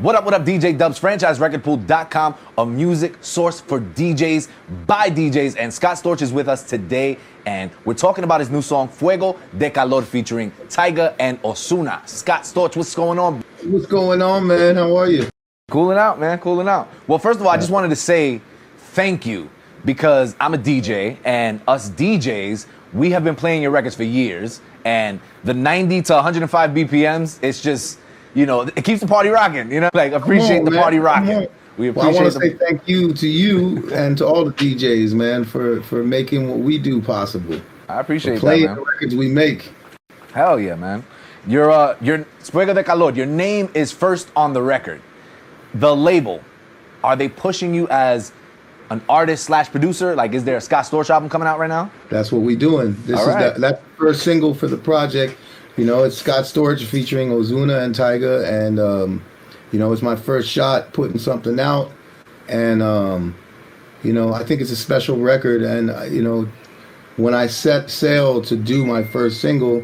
What up, DJ DubbZ, franchiserecordpool.com, a music source for DJs by DJs. And Scott Storch is with us today, and we're talking about his new song, Fuego Del Calor, featuring Tyga and Ozuna. Scott Storch, what's going on? What's going on, man? How are you? Cooling out, man, cooling out. Well, first of all, I just wanted to say thank you, because I'm a DJ, and us DJs, we have been playing your records for years, and the 90 to 105 BPMs, it's just, you know, it keeps the party rocking, you know? Like, appreciate the party rocking. We appreciate I want to say thank you to you and to all the DJs, man, for making what we do possible. I appreciate playing that, man. The records we make. Hell yeah, man. Your Fuego Del Calor, your name is first on the record. The label, are they pushing you as an artist / producer? Like, is there a Scott Storch album coming out right now? That's what we're doing. That's the first single for the project. You know, it's Scott Storch featuring Ozuna and Tyga, and you know, it's my first shot putting something out, and you know, I think it's a special record. And you know, when I set sail to do my first single,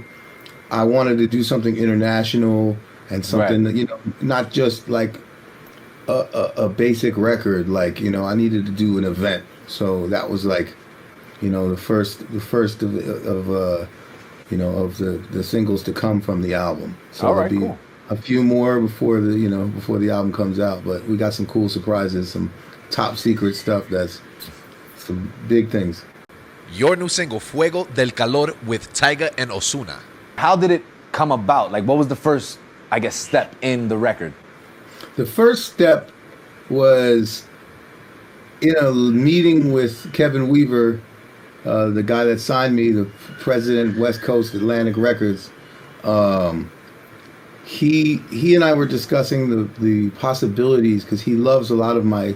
I wanted to do something international and something that, you know, not just like a basic record. Like, you know, I needed to do an event, so that was like, you know, the first of you know, of the singles to come from the album. So there'll be a few more before the album comes out, but we got some cool surprises, some top secret stuff, that's some big things. Your new single, Fuego Del Calor, with Tyga and Ozuna. How did it come about? Like, what was the first, I guess, step in the record? The first step was in a meeting with Kevin Weaver, the guy that signed me, the president, West Coast Atlantic Records. He and I were discussing the possibilities, because he loves a lot of my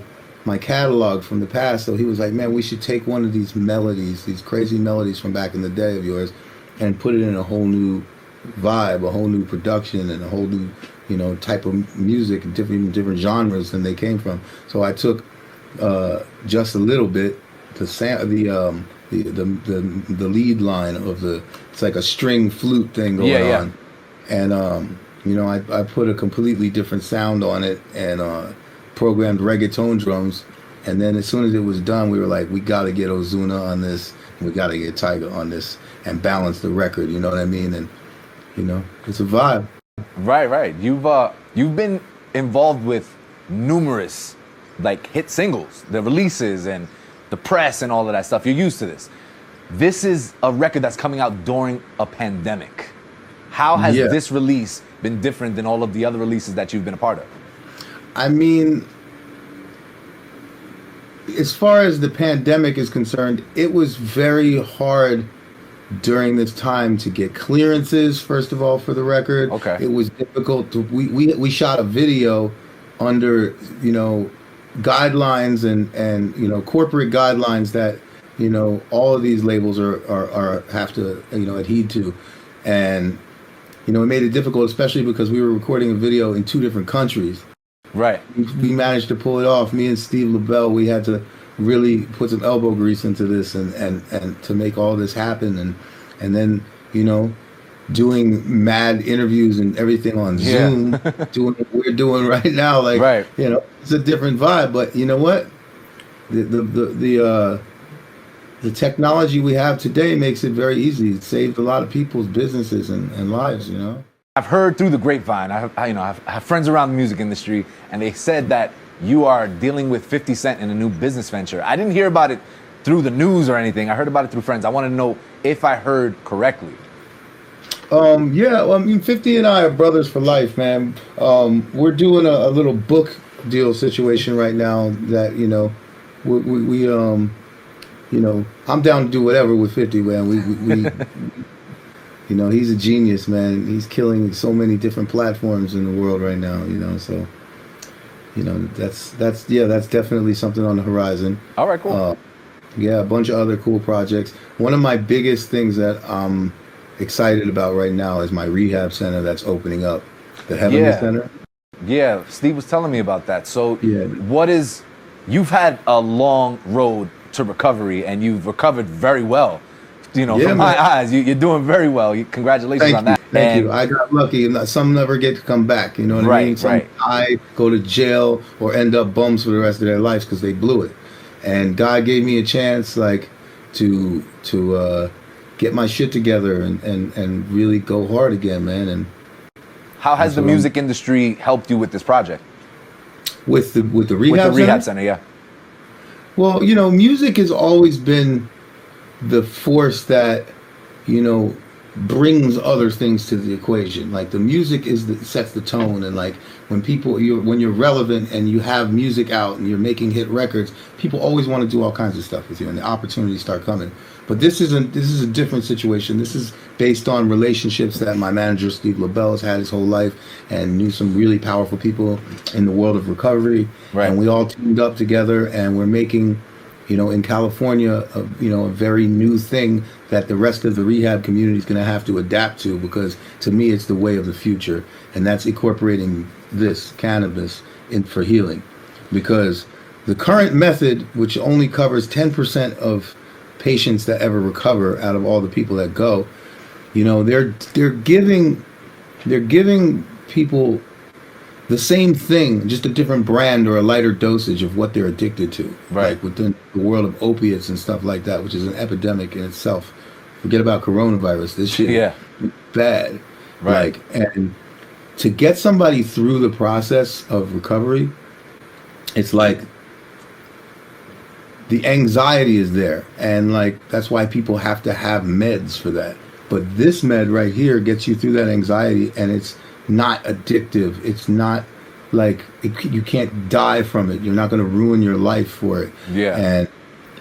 catalog from the past. So he was like, man, we should take one of these melodies, these crazy melodies from back in the day of yours, and put it in a whole new vibe, a whole new production, and a whole new, you know, type of music, and different genres than they came from. So I took just a little bit, the lead line of it's like a string flute thing going on, and you know, I put a completely different sound on it, and programmed reggaeton drums. And then as soon as it was done, we were like, we got to get Ozuna on this, and we got to get Tyga on this, and balance the record. You know what I mean? And you know, it's a vibe. Right. You've been involved with numerous like hit singles, the releases and the press and all of that stuff. You're used to this. This is a record that's coming out during a pandemic. How has this release been different than all of the other releases that you've been a part of? I mean, as far as the pandemic is concerned, it was very hard during this time to get clearances, first of all, for the record. Okay. It was difficult to, we shot a video under, you know, guidelines and you know, corporate guidelines that, you know, all of these labels are have to, you know, adhere to. And, you know, it made it difficult, especially because we were recording a video in 2 different countries. Right. We managed to pull it off. Me and Steve LaBelle, we had to really put some elbow grease into this and to make all this happen. And then, you know, doing mad interviews and everything on Zoom, doing what we're doing right now. Like, you know, it's a different vibe. But you know what? The technology we have today makes it very easy. It saved a lot of people's businesses and lives, you know? I've heard through the grapevine, I have friends around the music industry, and they said that you are dealing with 50 Cent in a new business venture. I didn't hear about it through the news or anything. I heard about it through friends. I want to know if I heard correctly. Yeah, well, I mean, 50 and I are brothers for life, man. We're doing a little book deal situation right now that, you know, we you know, I'm down to do whatever with 50, man. We you know, he's a genius, man. He's killing so many different platforms in the world right now, you know, so, you know, that's definitely something on the horizon. All right, cool. Yeah, a bunch of other cool projects. One of my biggest things that I'm excited about right now is my rehab center that's opening up, the Heavenly Center. Yeah, Steve was telling me about that. So you've had a long road to recovery, and you've recovered very well. You know, from my eyes, you're doing very well. Congratulations on that. Thank And- you. I got lucky. Some never get to come back. You know what I mean? Some die, go to jail, or end up bums for the rest of their lives because they blew it. And God gave me a chance, like, to get my shit together and really go hard again, man. And how has the music industry helped you with this project? With the rehab With the rehab center, yeah. Well, you know, music has always been the force that, you know, brings other things to the equation. Like the music sets the tone, and like when you're relevant and you have music out and you're making hit records, people always want to do all kinds of stuff with you, and the opportunities start coming. But this is a different situation. This is based on relationships that my manager Steve LaBelle has had his whole life, and knew some really powerful people in the world of recovery. Right. And we all teamed up together, and we're making, you know, in California, a very new thing that the rest of the rehab community is going to have to adapt to, because to me it's the way of the future, and that's incorporating this cannabis for healing. Because the current method, which only covers 10% of patients that ever recover out of all the people that go, you know, they're giving people the same thing, just a different brand or a lighter dosage of what they're addicted to. Right. Like within the world of opiates and stuff like that, which is an epidemic in itself. Forget about coronavirus. This shit is bad. Right. Like, and to get somebody through the process of recovery, it's like the anxiety is there. And like, that's why people have to have meds for that. But this med right here gets you through that anxiety, and it's not addictive. It's not like you can't die from it. You're not going to ruin your life for it. Yeah. And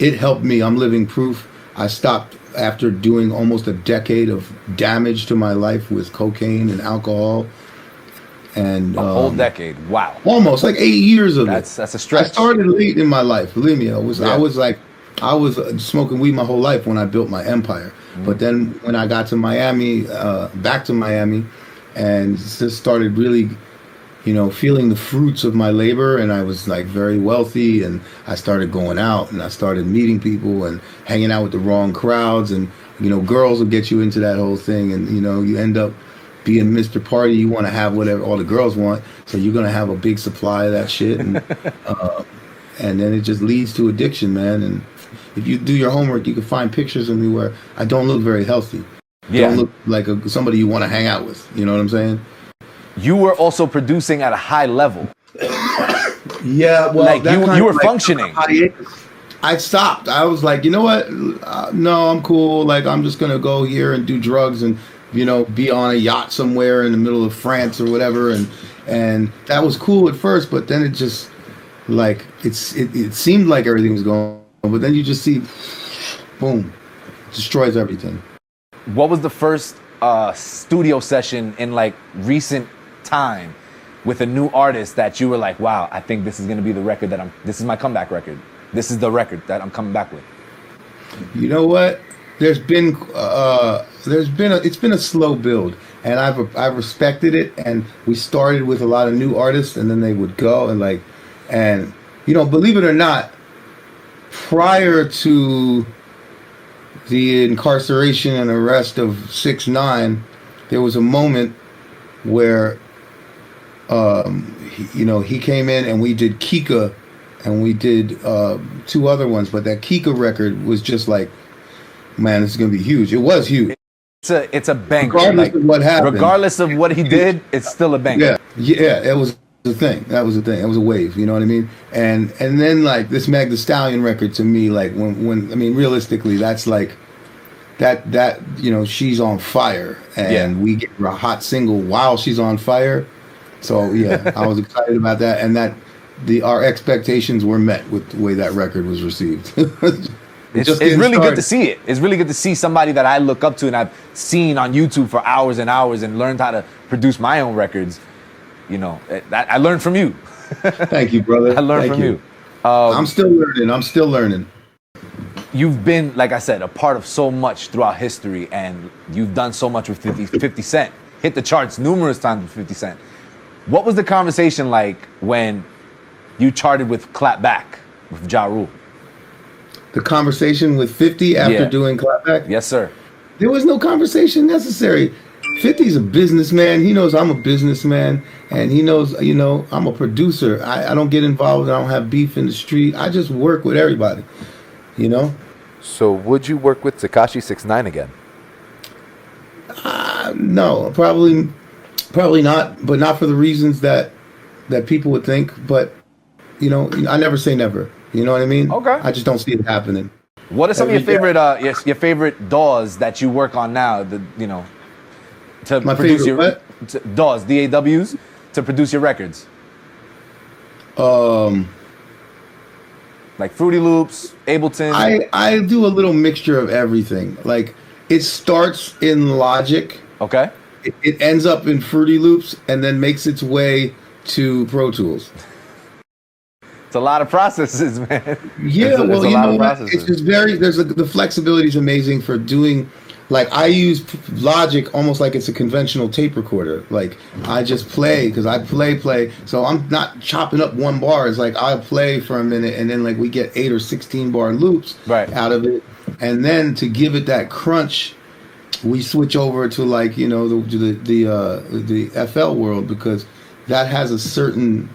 it helped me. I'm living proof. I stopped after doing almost a decade of damage to my life with cocaine and alcohol. And A whole decade. Wow. almost like 8 years of it. That's a stretch. I started late in my life. Believe me, I was smoking weed my whole life when I built my empire. But then when I got to Miami, back to Miami, and just started really, you know, feeling the fruits of my labor, and I was like very wealthy, and I started going out, and I started meeting people and hanging out with the wrong crowds, and, you know, girls will get you into that whole thing, and, you know, you end up being Mr. Party. You want to have whatever all the girls want, so you're gonna have a big supply of that shit, and then it just leads to addiction, man. And if you do your homework, you can find pictures of me where I don't look very healthy. Yeah. Don't look like somebody you want to hang out with. You know what I'm saying? You were also producing at a high level. Yeah, well, Like, you were functioning. I stopped. I was like, you know what? No, I'm cool. Like, I'm just gonna go here and do drugs and, you know, be on a yacht somewhere in the middle of France or whatever. And that was cool at first, but then it just, like, it seemed like everything was going on, but then you just see, boom, destroys everything. What was the first studio session in like recent time with a new artist that you were like, wow, I think this is gonna be the record this is my comeback record. This is the record that I'm coming back with. You know what? It's been a slow build, and I've respected it. And we started with a lot of new artists, and then they would go and you know, believe it or not, prior to the incarceration and arrest of 6ix9ine, there was a moment where he came in and we did Kika, and we did 2 other ones, but that Kika record was just like, man, this is gonna be huge. It was huge. It's a banger. Regardless of what happened. Regardless of what he did, it's still a banger. Yeah, it was the thing. That was the thing. It was a wave, you know what I mean? And then like this Meg Thee Stallion record, to me, like when I mean, realistically, that's like that you know, she's on fire, and we get her a hot single while she's on fire. So yeah, I was excited about that, and that our expectations were met with the way that record was received. It's really good to see it. It's really good to see somebody that I look up to and I've seen on YouTube for hours and hours and learned how to produce my own records. You know, I learned from you. Thank you, brother. I learned from you. I'm still learning. You've been, like I said, a part of so much throughout history, and you've done so much with 50 Cent. Hit the charts numerous times with 50 Cent. What was the conversation like when you charted with Clap Back with Ja Rule? The conversation with 50 after doing Clap Back? Yes, sir. There was no conversation necessary. 50's a businessman. He knows I'm a businessman, and he knows, I'm a producer. I don't get involved. I don't have beef in the street. I just work with everybody, So would you work with Tekashi 6ix9ine again? No, probably not, but not for the reasons that people would think. But, I never say never. You know what I mean? Okay. I just don't see it happening. What are some of your favorite your favorite DAWs that you work on now? To My produce favorite DAWs, DAWs, to produce your records. Like Fruity Loops, Ableton. I do a little mixture of everything. Like, it starts in Logic. Okay. It ends up in Fruity Loops and then makes its way to Pro Tools. It's a lot of processes, man. Yeah, it's just the flexibility is amazing for doing. Like, I use Logic almost like it's a conventional tape recorder. Like, I just play because I play. So I'm not chopping up one bar. It's like I play for a minute and then like we get 8 or 16 bar loops out of it. And then to give it that crunch, we switch over to like, the FL world, because that has a certain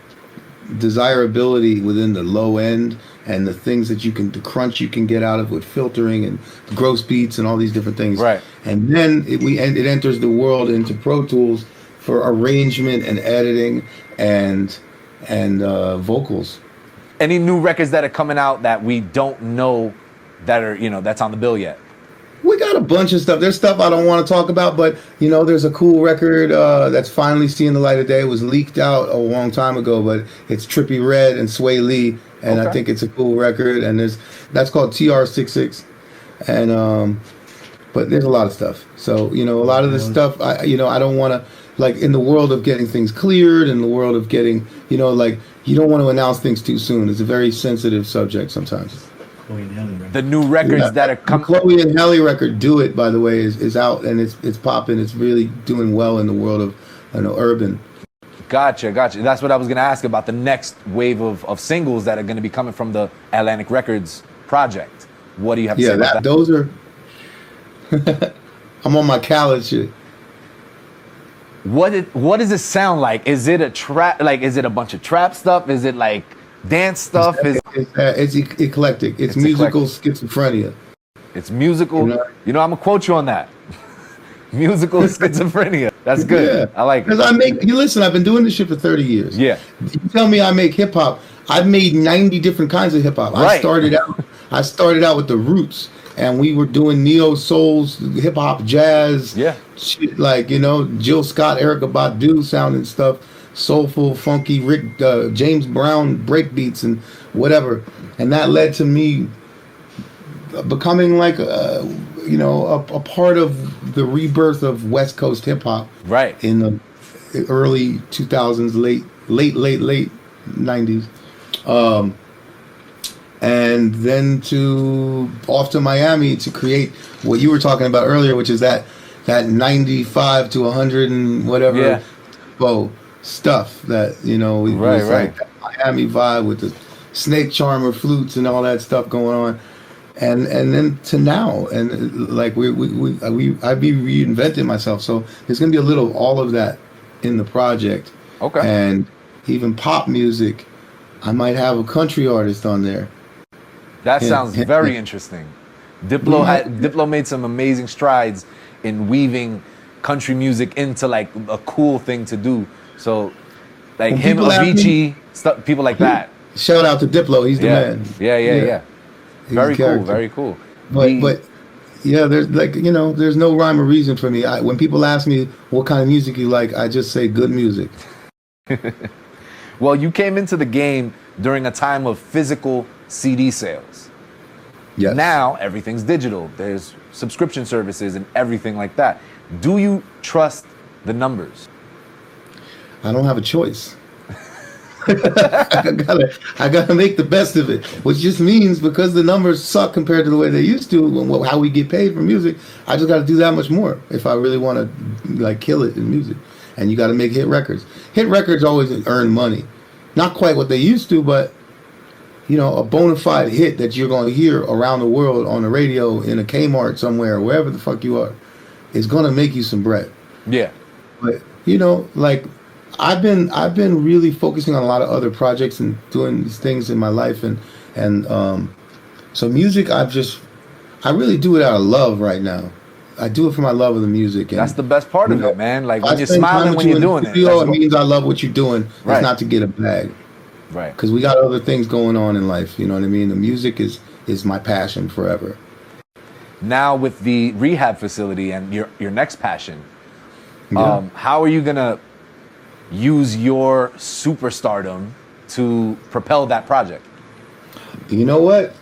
desirability within the low end, and the things that the crunch you can get out of with filtering and gross beats and all these different things. Right. And then it enters the world into Pro Tools for arrangement and editing and vocals. Any new records that are coming out that we don't know that are, that's on the bill yet? We got a bunch of stuff. There's stuff I don't want to talk about, but there's a cool record that's finally seeing the light of day. It was leaked out a long time ago, but it's Trippie Redd and Sway Lee, and I think it's a cool record. And that's called TR66, and but there's a lot of stuff. So a lot of the stuff I don't want to, like, in the world of getting things cleared, in the world of getting like, you don't want to announce things too soon. It's a very sensitive subject sometimes. The new records that are coming. Chloe and Halle record, Do It, by the way, is out, and it's popping. It's really doing well in the world of urban. Gotcha. That's what I was going to ask about, the next wave of singles that are going to be coming from the Atlantic Records project. What do you have to say about that? Those are... I'm on my Khaled shit. What does it sound like? Is it a trap? Like, is it a bunch of trap stuff? Is it like dance stuff? It's eclectic. It's musical schizophrenia. It's musical. I'm gonna quote you on that. Musical schizophrenia. That's good. Yeah. I like it. Because I've been doing this shit for 30 years. Yeah. You tell me I make hip hop. I've made 90 different kinds of hip hop. Right. I started out with the Roots, and we were doing neo souls, hip hop, jazz, shit like Jill Scott, Erykah Badu sounding stuff. Soulful, funky, James Brown breakbeats and whatever, and that led to me becoming like a part of the rebirth of West Coast hip hop. Right. In the early 2000s, late 90s, and then off to Miami to create what you were talking about earlier, which is that 95 to 100 and whatever. Yeah. Stuff that like that Miami vibe with the snake charmer flutes and all that stuff going on, and then to now, and like I'd be reinventing myself. So there's gonna be a little all of that in the project. Okay. And even pop music, I might have a country artist on there. That sounds very interesting. Diplo made some amazing strides in weaving country music into like a cool thing to do. So, like him, Avicii, stuff, people like that. Shout out to Diplo, he's the man. Yeah. Very cool. But there's there's no rhyme or reason for me. When people ask me what kind of music you like, I just say good music. Well, you came into the game during a time of physical CD sales. Yes. Now everything's digital. There's subscription services and everything like that. Do you trust the numbers? I don't have a choice. I gotta make the best of it, which just means because the numbers suck compared to the way they used to, how we get paid for music, I just got to do that much more if I really want to like kill it in music. And you got to make hit records. Hit records always earn money, not quite what they used to, but a bona fide hit that you're going to hear around the world on the radio, in a Kmart somewhere, wherever the fuck you are, is going to make you some bread. Yeah. But you know, like I've been really focusing on a lot of other projects and doing these things in my life, and so music I really do it out of love right now. I do it for my love of the music. And, That's the best part of it, man. Like I when you're spend time smiling with when you you're in the doing it. studio, it means I love what you're doing. Right. It's not to get a bag. Right. Because we got other things going on in life. You know what I mean? The music is my passion forever. Now with the rehab facility and your next passion, Yeah. how are you gonna use your superstardom to propel that project? You know what?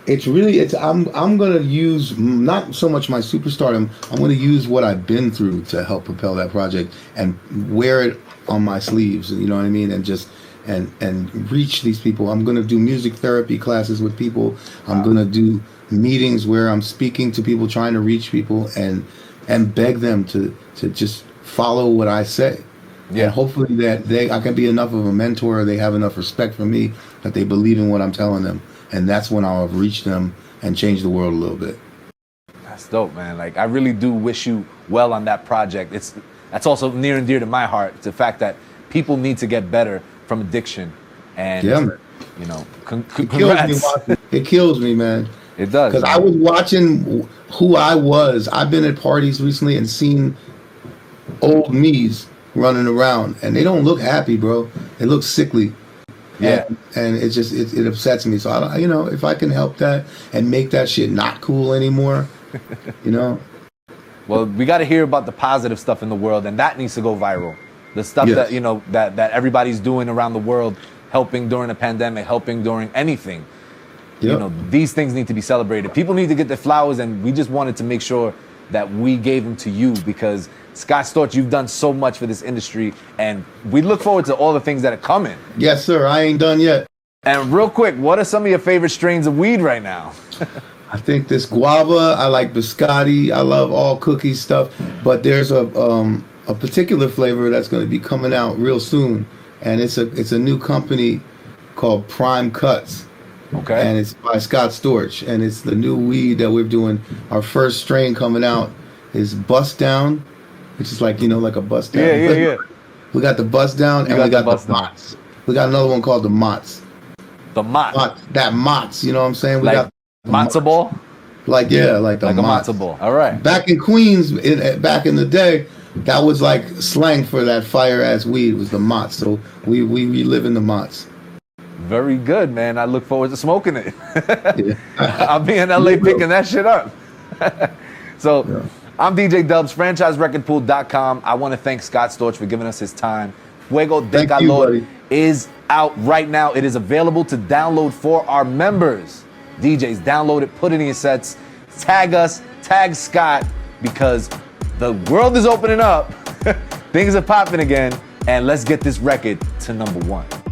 I'm gonna use not so much my superstardom. I'm gonna use what I've been through to help propel that project and wear it on my sleeves. You know what I mean? And just and reach these people. I'm gonna do music therapy classes with people. I'm gonna do meetings where I'm speaking to people, trying to reach people and beg them to just follow what I say. Yeah. And hopefully that I can be enough of a mentor, or they have enough respect for me that they believe in what I'm telling them. And that's when I'll have reached them and changed the world a little bit. That's dope, man. Like I really do wish you well on that project. That's also near and dear to my heart. It's the fact that people need to get better from addiction, and Yeah, man. you know, It kills me watching. It kills me, man. It does. Because I was watching who I was. I've been at parties recently and seen old me's running around, and they don't look happy, bro. They look sickly. Yeah. And it just it upsets me. So I, you know, if I can help that and make that shit not cool anymore, you know. Well, we got to hear about the positive stuff in the world, and that needs to go viral. The stuff Yes. that, you know, that everybody's doing around the world, helping during a pandemic, helping during anything. You Yep. know, these things need to be celebrated. People need to get their flowers, and we just wanted to make sure that we gave them to you because Scott Storch, you've done so much for this industry, and we look forward to all the things that are coming. Yes, sir. I ain't done yet. And real quick, what are some of your favorite strains of weed right now? I think this guava. I like biscotti. I love all cookie stuff. But there's a particular flavor that's going to be coming out real soon, and it's a new company called Prime Cuts. Okay. And it's by Scott Storch, and it's the new weed that we're doing. Our first strain coming out is Bust Down, which is like, you know, like a bust down. Yeah. We got the Bust Down, and we got the Mott's. We got another one called the Mott's. The Mott. That Mott's, you know what I'm saying? We Like got matzo ball? like the Like Mott's. a matzo ball. All right. Back in Queens, back in the day, that was like slang for that fire ass weed was the Mott's. So we live in the Mott's. Very good, man. I look forward to smoking it. Yeah. I'll be in LA picking that shit up. So, Yeah. I'm DJ DubbZ, franchiserecordpool.com. I want to thank Scott Storch for giving us his time. Fuego Del Thank you, Calor buddy. is out right now. It is available to download for our members. DJs, download it, put it in your sets, tag us, tag Scott, because the world is opening up. Things are popping again, and let's get this record to #1.